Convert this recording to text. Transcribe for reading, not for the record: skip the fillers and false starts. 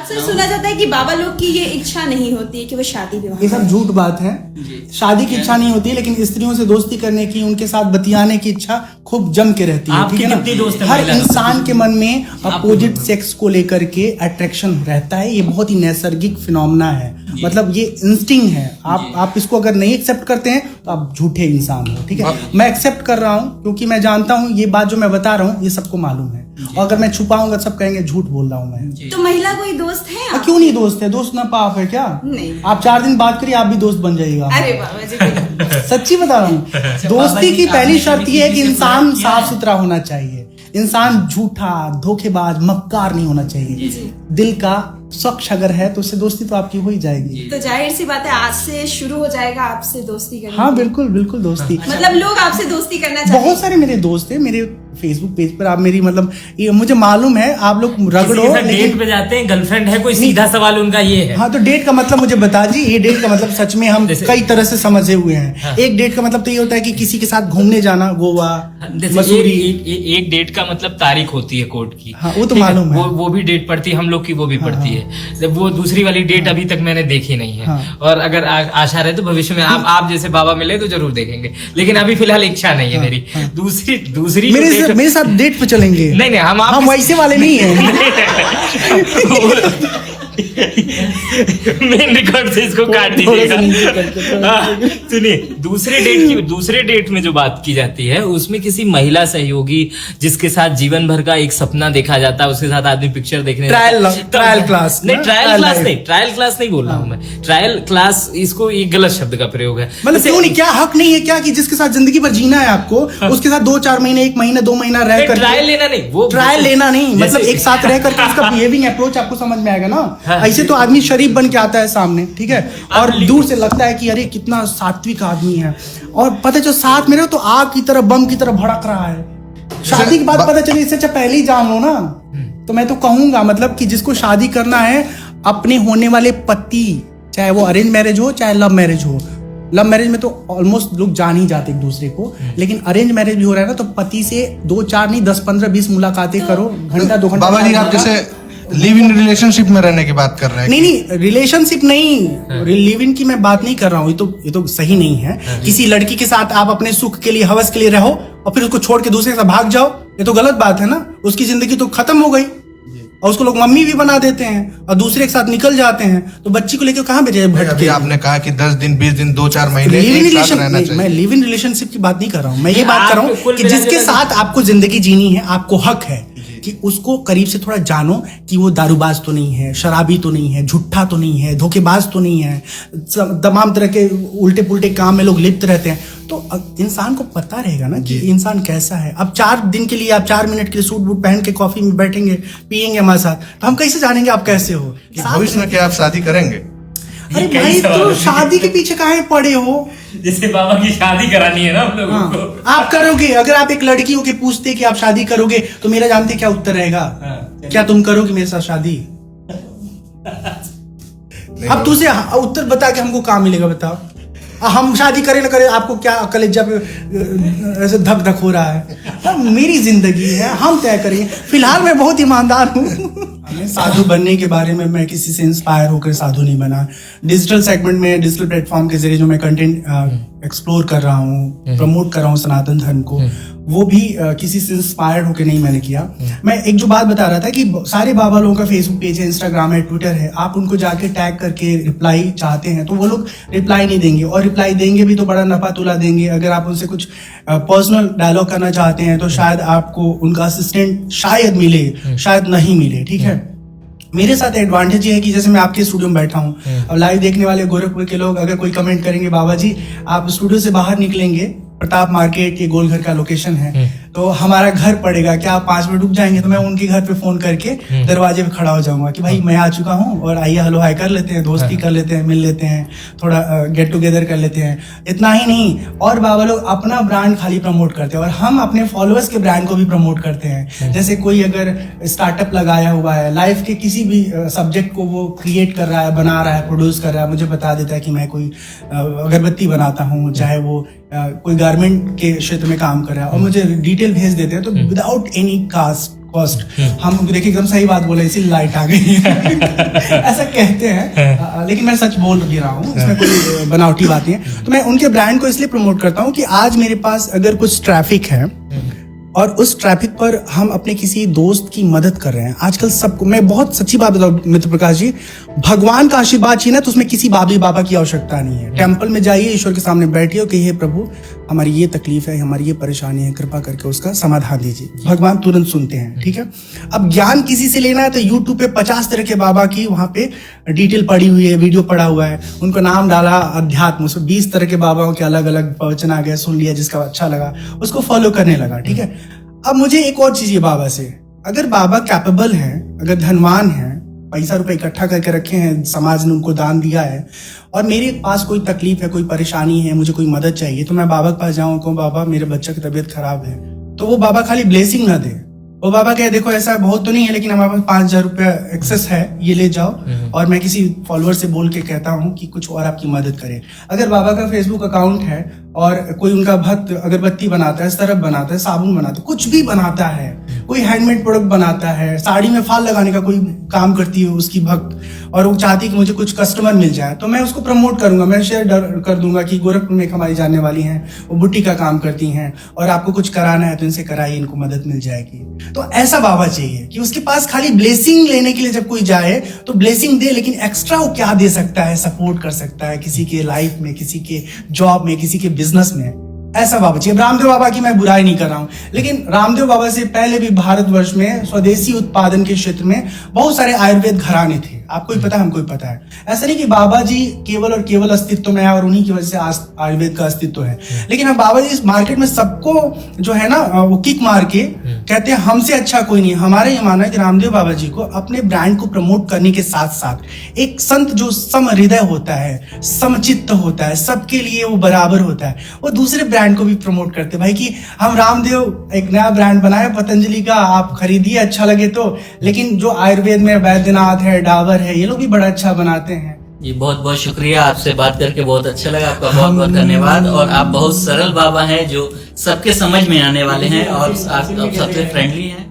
अक्सर सुना जाता है कि बाबा लोग की ये इच्छा नहीं होती है कि वो शादी विवाह। ये सब झूठ बात है। शादी की इच्छा नहीं होती है, लेकिन स्त्रियों से दोस्ती करने की, उनके साथ बतियाने की इच्छा खूब जम के रहती है। ठीक है ना? हर इंसान के मन में अपोजिट सेक्स को लेकर के अट्रैक्शन रहता है। ये बहुत ही नैसर्गिक फिनोमेना है, मतलब ये इंस्टिंग है। आप इसको अगर नहीं एक्सेप्ट करते हैं तो आप झूठे इंसान हो। ठीक है, मैं एक्सेप्ट कर रहा हूँ क्योंकि मैं जानता हूँ ये बात जो मैं बता रहा हूँ ये सबको मालूम है, और अगर मैं छुपाऊंगा सब कहेंगे झूठ बोल रहा हूँ मैं। तो महिला कोई दोस्त है? क्यों नहीं दोस्त है? दोस्त ना पाप है क्या? नहीं। आप 4 दिन बात करिए आप भी दोस्त बन जाइएगा। अरे बाबा जी सच्ची बता रहा हूँ। दोस्ती की पहली शर्त ये है कि इंसान साफ सुथरा होना चाहिए, इंसान झूठा, धोखेबाज, मक्कार नहीं होना चाहिए। दिल का स्वच्छ अगर है तो उससे दोस्ती तो आपकी हो ही जाएगी। तो जाहिर सी बात है आज से शुरू हो जाएगा आपसे दोस्ती करना। हाँ बिल्कुल बिल्कुल दोस्ती। मतलब लोग आपसे दोस्ती करना चाहते हैं। बहुत सारे मेरे दोस्त हैं मेरे फेसबुक पेज पर। आप मेरी मतलब ये मुझे मालूम है आप लोग रगड़ो, डेट पे जाते हैं, गर्लफ्रेंड है कोई, सीधा सवाल उनका ये है। हाँ तो डेट का मतलब मुझे बता जी। ये डेट का मतलब सच में हम कई तरह से समझे हुए हैं। हाँ। एक डेट का मतलब तो ये होता है कि किसी के साथ घूमने जाना, गोवा, मसूरी। एक डेट का मतलब तारीख होती है कोर्ट की। हाँ वो तो मालूम है। वो भी डेट पड़ती है हम लोग की, वो भी पड़ती है। जब वो दूसरी वाली डेट अभी तक मैंने देखी नहीं है। और अगर आशा रहे तो भविष्य में आप जैसे बाबा मिले तो जरूर देखेंगे, लेकिन अभी फिलहाल इच्छा नहीं है मेरी। दूसरी मेरे साथ डेट पे चलेंगे। नहीं हम वैसे वाले नहीं हैं। मेन रिकॉर्ड से इसको काट दीजिएगा। सुनिए, दूसरे डेट में जो बात की जाती है उसमें किसी महिला सहयोगी जिसके साथ जीवन भर का एक सपना देखा जाता है, उसके साथ आदमी पिक्चर देखने ट्रायल क्लास नहीं, ट्रायल क्लास नहीं बोल रहा हूँ मैं। ट्रायल क्लास इसको एक गलत शब्द का प्रयोग है। मतलब क्यों नहीं, क्या हक नहीं है क्या कि जिसके साथ जिंदगी भर जीना है आपको, उसके साथ 2-4 महीने, 1 महीना, 2 महीना रह कर ट्रायल लेना नहीं, वो ट्रायल लेना नहीं, मतलब एक साथ रह करके उसका बिहेविंग अप्रोच आपको समझ में आएगा ना। ऐसे तो आदमी शरीफ बन के आता है सामने, ठीक है, और दूर से लगता है कि अरे कितना सात्विक आदमी है, और पता चलो साथ में रहो तो आग की तरह, बम की तरह भड़क रहा है। शादी के बाद पता चले, इससे अच्छा पहले ही जान लो ना। तो मैं तो कहूंगा मतलब कि जिसको शादी करना है अपने होने वाले पति, चाहे वो अरेंज मैरिज हो चाहे लव मैरिज हो। लव मैरिज में तो ऑलमोस्ट लोग जान ही जाते एक दूसरे को, लेकिन अरेंज मैरिज भी हो रहा है ना तो पति से 2-4 नहीं 10-15-20 मुलाकातें करो, घंटा 2 घंटा। बाबा जी आप जैसे लिव इन रिलेशनशिप में रहने की बात कर रहे हैं। नहीं रिलेशनशिप नहीं, लिव इन की मैं बात नहीं कर रहा हूँ। ये तो सही नहीं है। किसी लड़की के साथ आप अपने सुख के लिए, हवस के लिए रहो और फिर उसको छोड़ के दूसरे के साथ भाग जाओ, ये तो गलत बात है ना। उसकी जिंदगी तो खत्म हो गई और उसको लोग मम्मी भी बना देते हैं और दूसरे के साथ निकल जाते हैं, तो बच्ची को लेकर कहाँ भेजे? अभी आपने कहा कि 10 दिन 20 दिन 2-4 महीने मैं लिव इन रिलेशनशिप की बात नहीं कर रहा हूँ। मैं ये बात कर रहा हूँ कि जिसके साथ आपको जिंदगी जीनी है, आपको हक है कि उसको करीब से थोड़ा जानो कि वो दारूबाज तो नहीं है, शराबी तो नहीं है, झूठा तो नहीं है, धोखेबाज तो नहीं है, तमाम तरह के उल्टे पुल्टे काम में लोग लिप्त रहते हैं। तो इंसान को पता रहेगा ना कि इंसान कैसा है। अब 4 दिन के लिए, आप 4 मिनट के लिए सूट बूट पहन के कॉफी में बैठेंगे, पियेंगे हमारे साथ, तो हम कैसे जानेंगे आप कैसे हो? भविष्य में क्या आप शादी करेंगे? अरे भाई तो शादी के पीछे काहे पड़े हो? जैसे बाबा की शादी करानी है ना हम लोगों को। आप करोगे? अगर आप एक लड़की हो के पूछते कि आप शादी करोगे तो मेरा जानते क्या उत्तर रहेगा? क्या तुम करोगे मेरे साथ शादी? अब तुझे उत्तर बता के हमको काम मिलेगा, बताओ। हम शादी करें ना करें, आपको क्या कलेजा पे ऐसे धक धक हो रहा है? मेरी जिंदगी है, हम तय करेंगे। फिलहाल मैं बहुत ईमानदार हूँ। साधु बनने के बारे में मैं किसी से इंस्पायर होकर साधु नहीं बना। डिजिटल सेगमेंट में, डिजिटल प्लेटफॉर्म के जरिए जो मैं कंटेंट एक्सप्लोर कर रहा हूँ, प्रमोट कर रहा हूँ सनातन धर्म को, वो भी किसी से इंस्पायर्ड होकर नहीं मैंने किया। मैं एक जो बात बता रहा था कि सारे बाबा लोगों का फेसबुक पेज है, इंस्टाग्राम है, ट्विटर है, आप उनको जाके टैग करके रिप्लाई चाहते हैं तो वो लोग रिप्लाई नहीं देंगे, और रिप्लाई देंगे भी तो बड़ा नफा तुला देंगे। अगर आप उनसे कुछ पर्सनल डायलॉग करना चाहते हैं तो शायद आपको उनका असिस्टेंट शायद मिले, शायद नहीं मिले, ठीक है। मेरे साथ एडवांटेज ये है कि जैसे मैं आपके स्टूडियो में बैठा हूँ, अब लाइव देखने वाले गोरखपुर के लोग अगर कोई कमेंट करेंगे, बाबा जी आप स्टूडियो से बाहर निकलेंगे, प्रताप मार्केट ये गोलघर का लोकेशन है, तो हमारा घर पड़ेगा, क्या आप 5 मिनट रुक जाएंगे? तो मैं उनके घर पे फोन करके दरवाजे पे खड़ा हो जाऊंगा कि भाई मैं आ चुका हूँ और आइए हेलो हाय कर लेते हैं, दोस्ती कर लेते हैं, मिल लेते हैं, थोड़ा गेट टुगेदर कर लेते हैं। इतना ही नहीं, और बाबा लोग अपना ब्रांड खाली प्रमोट करते हैं और हम अपने फॉलोअर्स के ब्रांड को भी प्रमोट करते हैं। जैसे कोई अगर स्टार्टअप लगाया हुआ है, लाइफ के किसी भी सब्जेक्ट को वो क्रिएट कर रहा है, बना रहा है, प्रोड्यूस कर रहा है, मुझे बता देता है कि मैं कोई अगरबत्ती बनाता हूँ, चाहे वो कोई गारमेंट के क्षेत्र में काम कर रहा है, और मुझे डिटेल भेज देते हैं, तो विदाउट एनी कास्ट फर्स्ट। हम देखिए एकदम सही बात बोले, इसी लाइट आ गई है ऐसा कहते हैं, लेकिन मैं सच बोल भी रहा हूँ, इसमें कोई बनावटी बात नहीं है। तो मैं उनके ब्रांड को इसलिए प्रमोट करता हूँ कि आज मेरे पास अगर कुछ ट्रैफिक है और उस ट्रैफिक पर हम अपने किसी दोस्त की मदद कर रहे हैं, आजकल सबको, मैं बहुत सच्ची बात बताऊं मित्र प्रकाश जी, भगवान का आशीर्वाद चाहिए ना तो उसमें किसी बाबी बाबा की आवश्यकता नहीं है। टेम्पल में जाइए, ईश्वर के सामने बैठिए और कहिए प्रभु हमारी ये तकलीफ है, हमारी ये परेशानी है, कृपा करके उसका समाधान दीजिए, भगवान तुरंत सुनते हैं। ठीक है, अब ज्ञान किसी से लेना है तो यूट्यूब पे 50 तरह के बाबा की वहां पे डिटेल पड़ी हुई है, वीडियो पड़ा हुआ है, उनको नाम डाला अध्यात्म, उसमें 20 तरह के बाबाओं के अलग अलग प्रवचन आ गए, सुन लिया, जिसका अच्छा लगा उसको फॉलो करने लगा। ठीक है, अब मुझे एक और चीज है बाबा से, अगर बाबा कैपेबल हैं, अगर धनवान हैं, पैसा रुपए इकट्ठा करके रखे हैं, समाज ने उनको दान दिया है, और मेरे पास कोई तकलीफ है, कोई परेशानी है, मुझे कोई मदद चाहिए, तो मैं बाबा के पास जाऊं, कहूं बाबा मेरे बच्चे की तबीयत खराब है, तो वो बाबा खाली ब्लेसिंग ना दे, वो बाबा कहे देखो ऐसा बहुत तो नहीं है लेकिन हमारे पास 5,000 रुपया एक्सेस है, ये ले जाओ, और मैं किसी फॉलोअर से बोल के कहता हूँ कि कुछ और आपकी मदद करे। अगर बाबा का फेसबुक अकाउंट है और कोई उनका भक्त अगरबत्ती बनाता है, सरफ बनाता है, साबुन बनाता है, कुछ भी बनाता है, कोई हैंडमेड प्रोडक्ट बनाता है, साड़ी में फाल लगाने का कोई काम करती है उसकी भक्त, और वो चाहती कि मुझे कुछ कस्टमर मिल जाए, तो मैं उसको प्रमोट करूंगा, मैं शेयर कर दूंगा कि गोरखपुर में एक हमारी जानने वाली हैं, वो बुट्टी का काम करती हैं, और आपको कुछ कराना है तो इनसे कराइए, इनको मदद मिल जाएगी। तो ऐसा बाबा चाहिए कि उसके पास खाली ब्लेसिंग लेने के लिए जब कोई जाए तो ब्लेसिंग दे, लेकिन एक्स्ट्रा वो क्या दे सकता है, सपोर्ट कर सकता है किसी के लाइफ में, किसी के जॉब में, किसी के बिजनेस में, ऐसा बाबा चाहिए। रामदेव बाबा की मैं बुराई नहीं कर रहा हूं, लेकिन रामदेव बाबा से पहले भी भारतवर्ष में स्वदेशी उत्पादन के क्षेत्र में बहुत सारे आयुर्वेद घराने थे, आपको भी पता है, हमको भी पता है। ऐसा नहीं कि बाबा जी केवल और केवल अस्तित्व में है और उन्हीं की वजह से आज आयुर्वेद का अस्तित्व है, लेकिन हम बाबा जी इस मार्केट में सबको जो है ना वो किक मार के कहते हैं हमसे अच्छा कोई नहीं। हमारा ये मानना है कि रामदेव बाबा जी को अपने ब्रांड को प्रमोट करने के साथ साथ एक संत जो सम हृदय होता है, समचित्त होता है, सबके लिए वो बराबर होता है, वो दूसरे ब्रांड को भी प्रमोट करते भाई कि हम रामदेव एक नया ब्रांड बनाया पतंजलि का, आप खरीदिए अच्छा लगे तो, लेकिन जो आयुर्वेद में वैद्यनाथ है, डाबर है, ये लोग भी बड़ा अच्छा बनाते हैं। जी बहुत बहुत शुक्रिया, आपसे बात करके बहुत अच्छा लगा, आपका बहुत बहुत धन्यवाद। और आप बहुत सरल बाबा हैं जो सबके समझ में आने वाले हैं और आप सबसे फ्रेंडली हैं।